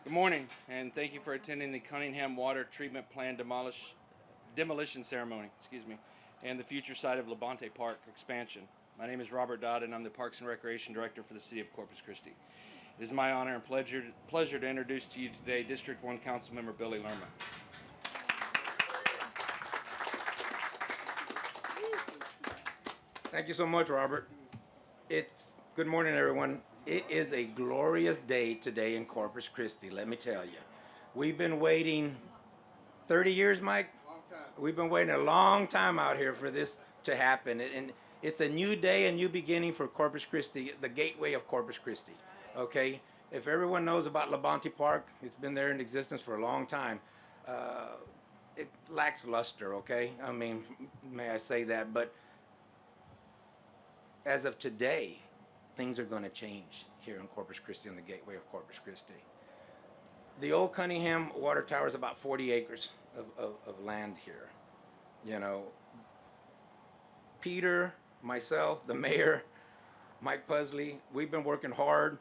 Good morning, and thank you for attending the Cunningham Water Treatment Plant demolition ceremony, and the future site of Labonte Park expansion. My name is Robert Dodd, and I'm the Parks and Recreation Director for the City of Corpus Christi. It is my honor and pleasure to introduce to you today District 1 Councilmember Billy Lerma. Thank you so much, Robert. Good morning, everyone. It is a glorious day today in Corpus Christi, let me tell you. We've been waiting 30 years, Mike? Long time. We've been waiting a long time out here for this to happen. And it's a new day, a new beginning for Corpus Christi, the gateway of Corpus Christi, okay? If everyone knows about Labonte Park, it's been there in existence for a long time. It lacks luster, okay? I mean, may I say that, but as of today, things are going to change here in Corpus Christi, on the gateway of Corpus Christi. The old Cunningham Water Tower is about 40 acres of land here. You know, Peter, myself, the mayor, Mike Pusley, we've been working hard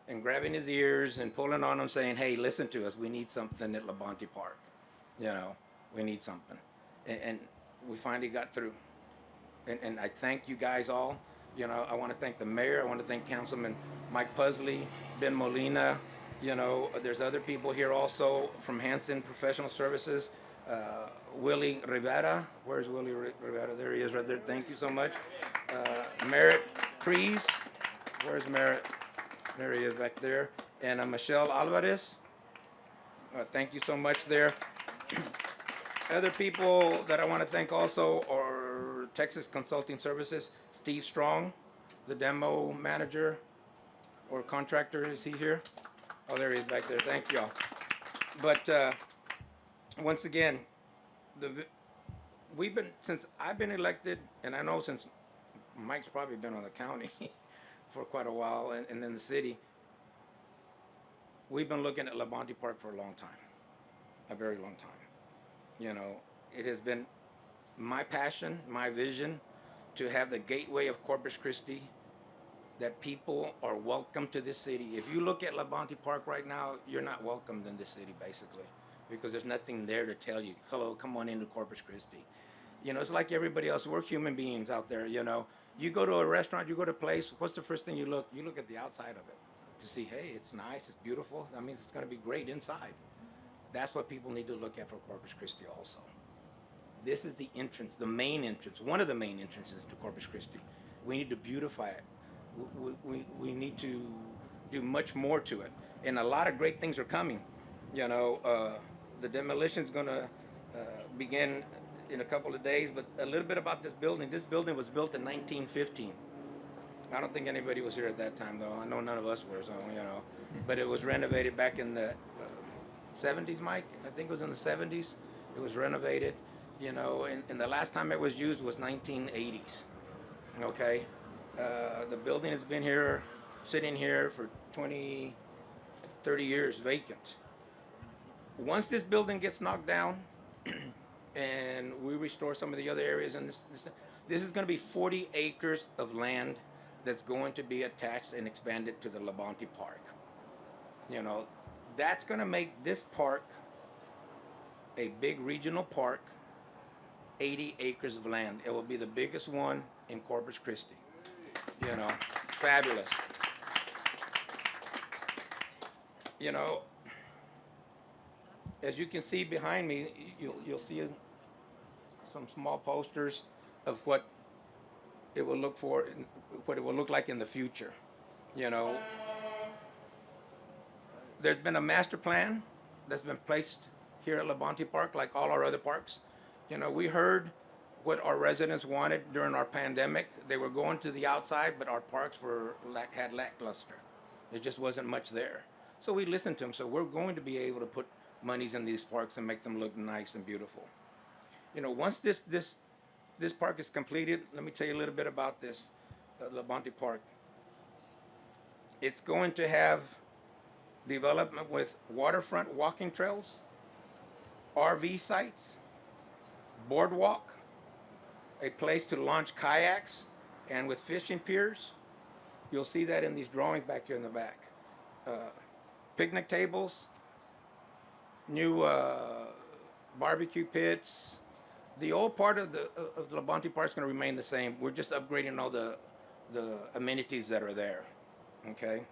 and grabbing his ears and pulling on him saying, hey, listen to us, we need something at Labonte Park. You know, we need something. And we finally got through. And I thank you guys all. You know, I want to thank the mayor. I want to thank Councilman Mike Pusley, Ben Molina. You know, there's other people here also from Hanson Professional Services. Willie Rivera. Where's Willie Rivera? There he is right there. Thank you so much. Merritt Crees. Where's Merritt? There he is back there. And Michelle Alvarez. Thank you so much there. Other people that I want to thank also are Texas Consulting Services, Steve Strong, the demo manager or contractor. Is he here? Oh, there he is back there. Thank y'all. But once again, we've been, since I've been elected, and I know since Mike's probably been on the county for quite a while, and then the city, we've been looking at Labonte Park for a long time, a very long time. You know, it has been my passion, my vision to have the gateway of Corpus Christi, that people are welcome to this city. If you look at Labonte Park right now, you're not welcomed in this city, basically, because there's nothing there to tell you, hello, come on into Corpus Christi. You know, it's like everybody else. We're human beings out there, you know. You go to a restaurant, you go to a place, what's the first thing you look? You look at the outside of it to see, hey, it's nice, it's beautiful. That means it's going to be great inside. That's what people need to look at for Corpus Christi also. This is the entrance, the main entrance, one of the main entrances to Corpus Christi. We need to beautify it. We need to do much more to it. And a lot of great things are coming. You know, the demolition is going to begin in a couple of days, but a little bit about this building. This building was built in 1915. I don't think anybody was here at that time, though. I know none of us were, so, you know. But it was renovated back in the 70s, Mike. I think it was in the 70s. It was renovated, you know, and the last time it was used was 1980s. Okay, the building has been here, sitting here for 20, 30 years vacant. Once this building gets knocked down and we restore some of the other areas, and this is going to be 40 acres of land that's going to be attached and expanded to the Labonte Park. You know, that's going to make this park a big regional park, 80 acres of land. It will be the biggest one in Corpus Christi. You know, fabulous. You know, as you can see behind me, you'll see some small posters of what it will look for, what it will look like in the future. You know, there's been a master plan that's been placed here at Labonte Park, like all our other parks. You know, we heard what our residents wanted during our pandemic. They were going to the outside, but our parks had lackluster. There just wasn't much there. So we listened to them. So we're going to be able to put monies in these parks and make them look nice and beautiful. You know, once this park is completed, let me tell you a little bit about this Labonte Park. It's going to have development with waterfront walking trails, RV sites, boardwalk, a place to launch kayaks, and with fishing piers. You'll see that in these drawings back here in the back. picnic tables, new barbecue pits. The old part of the Labonte Park is going to remain the same. We're just upgrading all the amenities that are there. Okay.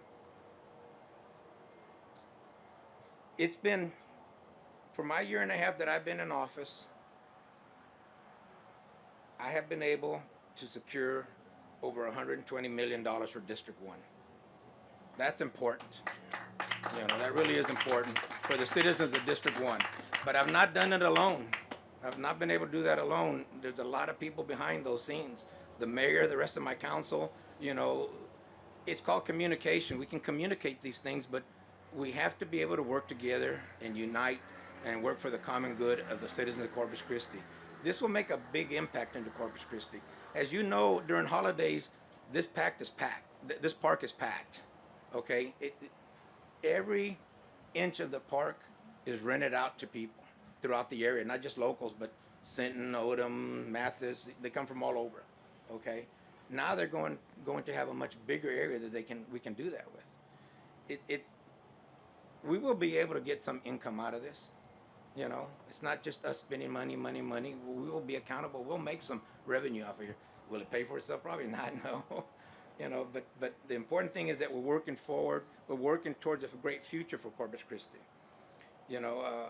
It's been, for my year and a half that I've been in office, I have been able to secure over $120 million for District 1. That's important. You know, that really is important for the citizens of District 1. But I've not done it alone. I've not been able to do that alone. There's a lot of people behind those scenes. The mayor, the rest of my council, you know, it's called communication. We can communicate these things, but we have to be able to work together and unite and work for the common good of the citizens of Corpus Christi. This will make a big impact into Corpus Christi. As you know, during holidays, this park is packed. This park is packed. Okay, every inch of the park is rented out to people throughout the area, not just locals, but Sinton, Odom, Mathis. They come from all over. Okay, now they're going to have a much bigger area that we can do that with. We will be able to get some income out of this. You know, it's not just us spending money. We will be accountable. We'll make some revenue off of here. Will it pay for itself? Probably not. No. You know, but the important thing is that we're working forward. We're working towards a great future for Corpus Christi. You know,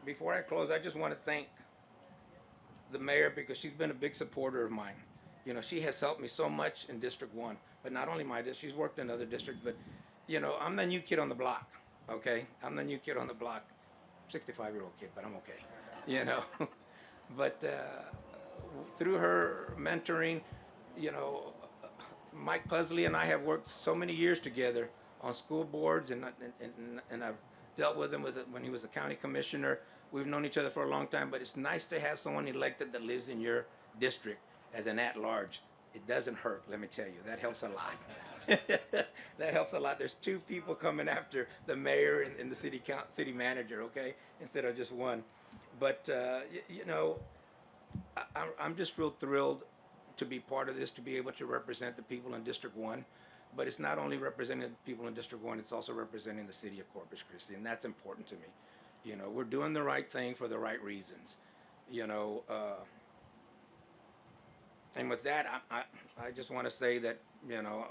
before I close, I just want to thank the mayor because she's been a big supporter of mine. You know, she has helped me so much in District 1, but not only my district, she's worked in other districts, but, you know, I'm the new kid on the block, okay? I'm the new kid on the block, 65-year-old kid, but I'm okay, you know? But through her mentoring, you know, Mike Pusley and I have worked so many years together on school boards, and I've dealt with him when he was a county commissioner. We've known each other for a long time, but it's nice to have someone elected that lives in your district as an at-large. It doesn't hurt, let me tell you. That helps a lot. That helps a lot. There's two people coming after the mayor and the city manager, okay, instead of just one. But, you know, I'm just real thrilled to be part of this, to be able to represent the people in District 1. But it's not only representing the people in District 1, it's also representing the city of Corpus Christi, and that's important to me. You know, we're doing the right thing for the right reasons. You know, and with that, I just want to say that, you know,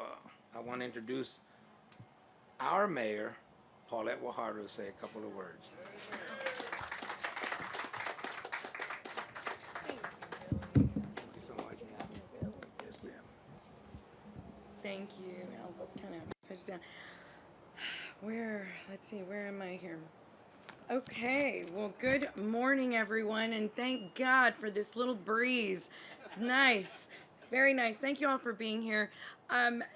I want to introduce our mayor, Paulette Guajardo, to say a couple of words. Thank you so much, ma'am. Yes, ma'am. Thank you. I'll kind of push down. Let's see, where am I here? Okay, well, good morning, everyone, and thank God for this little breeze. Nice, very nice. Thank you all for being here.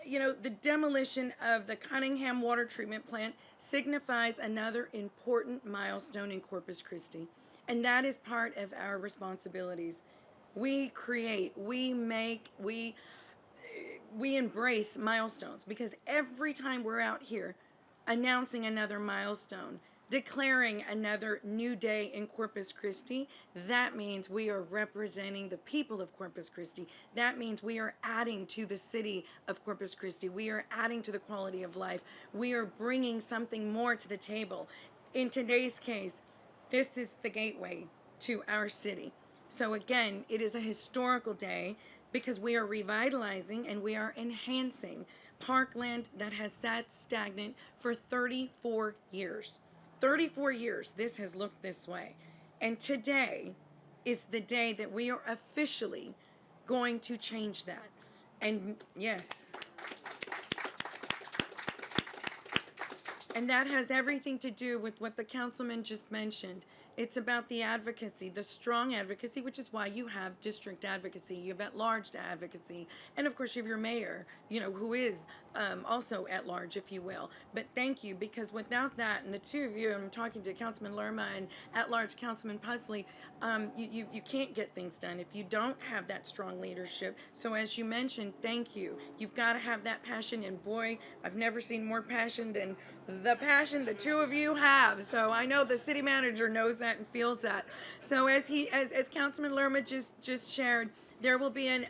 You know, the demolition of the Cunningham Water Treatment Plant signifies another important milestone in Corpus Christi, and that is part of our responsibilities. We create, we make, we embrace milestones, because every time we're out here announcing another milestone, declaring another new day in Corpus Christi, that means we are representing the people of Corpus Christi. That means we are adding to the city of Corpus Christi. We are adding to the quality of life. We are bringing something more to the table. In today's case, this is the gateway to our city. So again, it is a historical day because we are revitalizing and we are enhancing parkland that has sat stagnant for 34 years. 34 years this has looked this way. And today is the day that we are officially going to change that. And yes. And that has everything to do with what the councilman just mentioned. It's about the advocacy, the strong advocacy, which is why you have district advocacy, you have at-large advocacy, and of course you have your mayor, you know, who is also at-large, if you will. But thank you, because without that, and the two of you, I'm talking to Councilman Lerma and at-large Councilman Pusley, you can't get things done if you don't have that strong leadership. So as you mentioned, thank you. You've got to have that passion, and boy, I've never seen more passion than the passion the two of you have. So I know the city manager knows that and feels that. So as Councilman Lerma just shared, there will be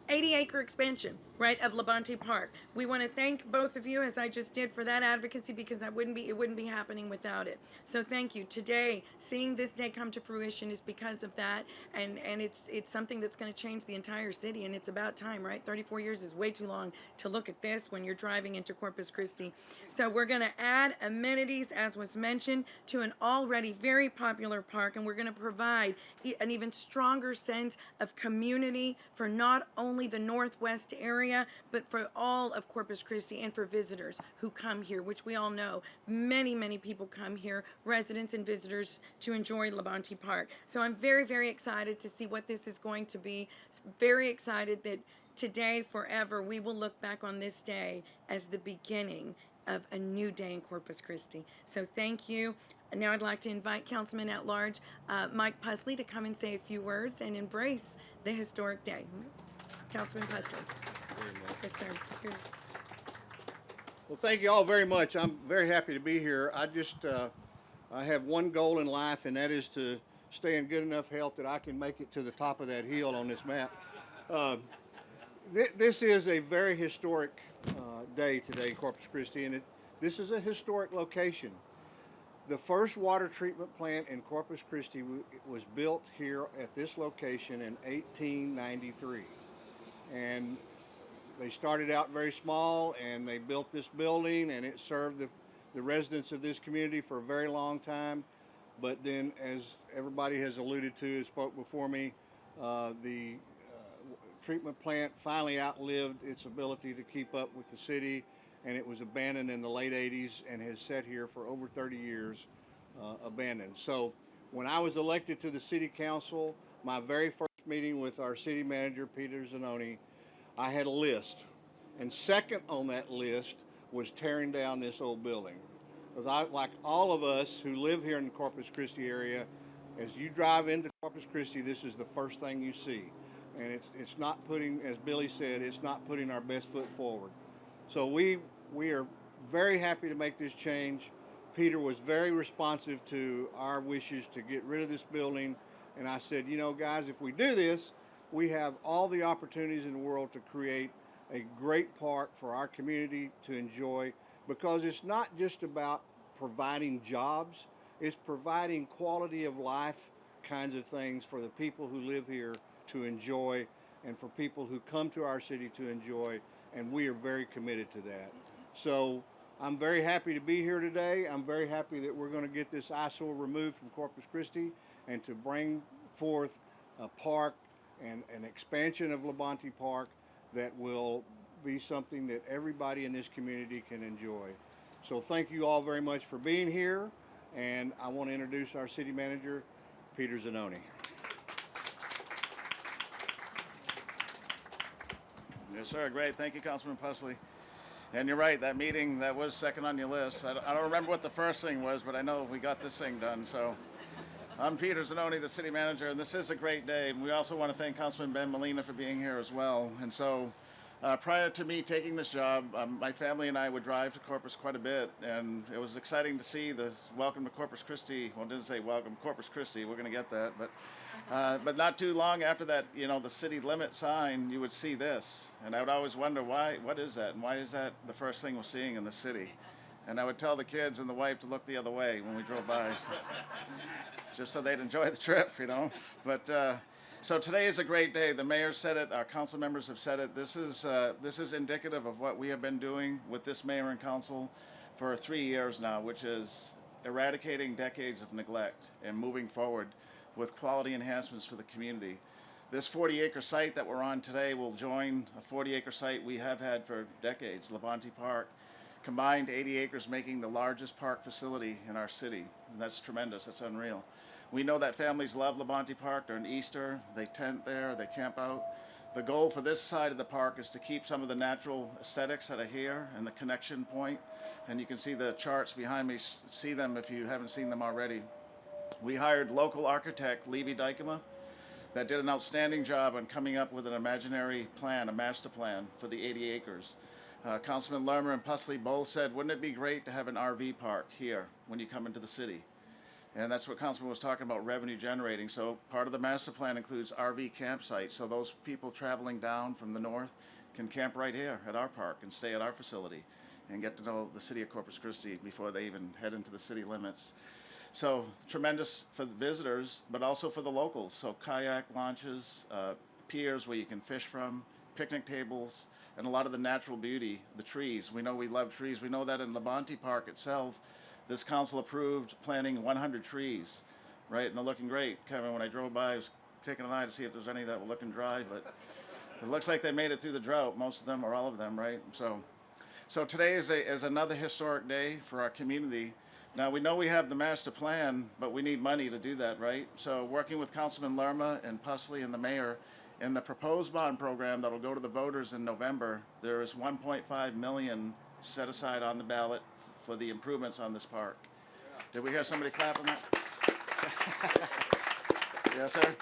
80-acre expansion, right, of Labonte Park. We want to thank both of you, as I just did, for that advocacy, because it wouldn't be happening without it. So thank you. Today, seeing this day come to fruition is because of that, and it's something that's going to change the entire city, and it's about time, right? 34 years is way too long to look at this when you're driving into Corpus Christi. So we're going to add amenities, as was mentioned, to an already very popular park, and we're going to provide an even stronger sense of community for not only the Northwest area, but for all of Corpus Christi and for visitors who come here, which we all know many, many people come here, residents and visitors, to enjoy Labonte Park. So I'm very, very excited to see what this is going to be. Very excited that today, forever, we will look back on this day as the beginning of a new day in Corpus Christi. So thank you. Now I'd like to invite Councilman at Large Mike Pusley to come and say a few words and embrace the historic day. Councilman Pusley. Yes, sir. Here's. Well, thank you all very much. I'm very happy to be here. I have one goal in life, and that is to stay in good enough health that I can make it to the top of that hill on this map. This is a very historic day today in Corpus Christi, and this is a historic location. The first water treatment plant in Corpus Christi was built here at this location in 1893. And they started out very small, and they built this building, and it served the residents of this community for a very long time. But then, as everybody has alluded to and spoke before me, the treatment plant finally outlived its ability to keep up with the city, and it was abandoned in the late 80s and has sat here for over 30 years abandoned. So when I was elected to the city council, my very first meeting with our city manager, Peter Zanoni, I had a list. And second on that list was tearing down this old building. Because like all of us who live here in the Corpus Christi area, as you drive into Corpus Christi, this is the first thing you see. And it's not putting, as Billy said, it's not putting our best foot forward. So we are very happy to make this change. Peter was very responsive to our wishes to get rid of this building. And I said, you know, guys, if we do this, we have all the opportunities in the world to create a great park for our community to enjoy, because it's not just about providing jobs, it's providing quality of life kinds of things for the people who live here to enjoy, and for people who come to our city to enjoy, and we are very committed to that. So I'm very happy to be here today. I'm very happy that we're going to get this eyesore removed from Corpus Christi and to bring forth a park and an expansion of Labonte Park that will be something that everybody in this community can enjoy. So thank you all very much for being here, and I want to introduce our city manager, Peter Zanoni. Yes, sir. Great. Thank you, Councilman Pusley. And you're right, that meeting, that was second on your list. I don't remember what the first thing was, but I know we got this thing done. So I'm Peter Zanoni, the city manager, and this is a great day. We also want to thank Councilman Ben Molina for being here as well. And so prior to me taking this job, my family and I would drive to Corpus quite a bit, and it was exciting to see this welcome to Corpus Christi. Well, it didn't say welcome Corpus Christi, we're going to get that, but not too long after that, you know, the city limit sign, you would see this, and I would always wonder what is that, and why is that the first thing we're seeing in the city? And I would tell the kids and the wife to look the other way when we drove by, just so they'd enjoy the trip, you know. But so today is a great day. The mayor said it. Our council members have said it. This is indicative of what we have been doing with this mayor and council for 3 years now, which is eradicating decades of neglect and moving forward with quality enhancements for the community. This 40-acre site that we're on today will join a 40-acre site we have had for decades, Labonte Park. Combined 80 acres, making the largest park facility in our city. And that's tremendous. That's unreal. We know that families love Labonte Park. During Easter, they tent there, they camp out. The goal for this side of the park is to keep some of the natural aesthetics that are here and the connection point. And you can see the charts behind me. See them if you haven't seen them already. We hired local architect Levy Dykema that did an outstanding job on coming up with an imaginary plan, a master plan for the 80 acres. Councilman Lerma and Pusley both said, wouldn't it be great to have an RV park here when you come into the city? And that's what Councilman was talking about, revenue generating. So part of the master plan includes RV campsites. So those people traveling down from the north can camp right here at our park and stay at our facility and get to know the city of Corpus Christi before they even head into the city limits. So tremendous for the visitors, but also for the locals. So kayak launches, piers where you can fish from, picnic tables, and a lot of the natural beauty, the trees. We know we love trees. We know that in Labonte Park itself, this council approved planting 100 trees, right? And they're looking great. Kevin, when I drove by, I was taking an eye to see if there's any that were looking dry, but it looks like they made it through the drought, most of them or all of them, right? So today is another historic day for our community. Now, we know we have the master plan, but we need money to do that, right? So working with Councilman Lerma and Pusley and the mayor, in the proposed bond program that will go to the voters in November, there is $1.5 million set aside on the ballot for the improvements on this park. Did we hear somebody clapping that? Yes, sir.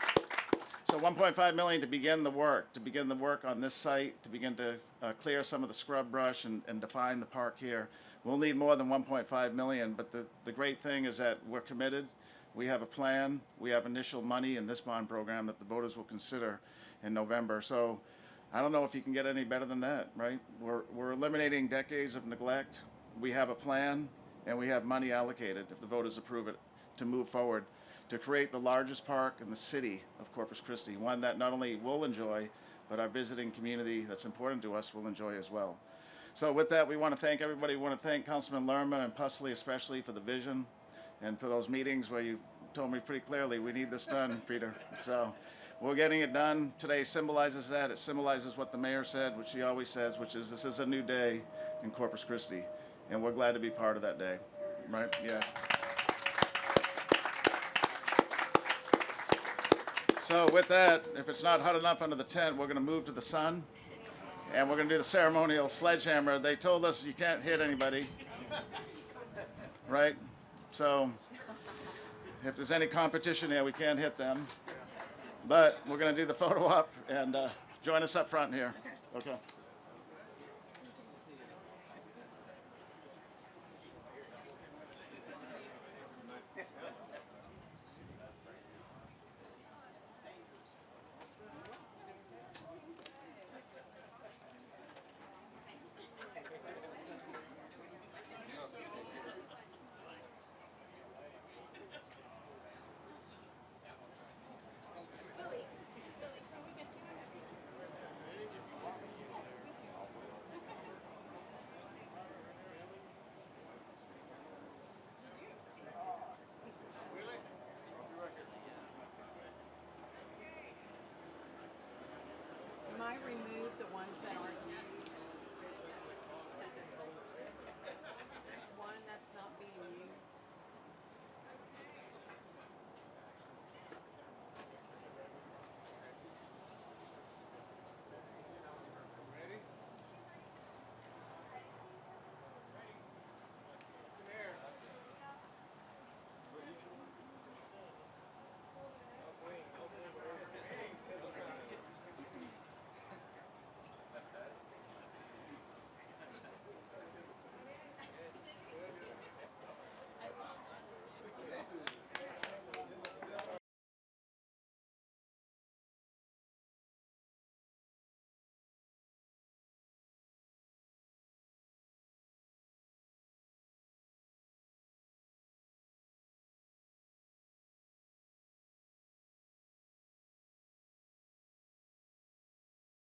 So $1.5 million to begin the work on this site, to begin to clear some of the scrub brush and define the park here. We'll need more than $1.5 million, but the great thing is that we're committed. We have a plan. We have initial money in this bond program that the voters will consider in November. So I don't know if you can get any better than that, right? We're eliminating decades of neglect. We have a plan, and we have money allocated, if the voters approve it, to move forward, to create the largest park in the city of Corpus Christi, one that not only we'll enjoy, but our visiting community that's important to us will enjoy as well. So with that, we want to thank everybody. We want to thank Councilman Lerma and Pusley especially for the vision and for those meetings where you told me pretty clearly we need this done, Peter. So we're getting it done. Today symbolizes that. It symbolizes what the mayor said, which he always says, which is this is a new day in Corpus Christi. And we're glad to be part of that day, right? Yeah. So with that, if it's not hot enough under the tent, we're going to move to the sun, and we're going to do the ceremonial sledgehammer. They told us you can't hit anybody, right? So if there's any competition here, we can't hit them. But we're going to do the photo op, and join us up front here. Okay.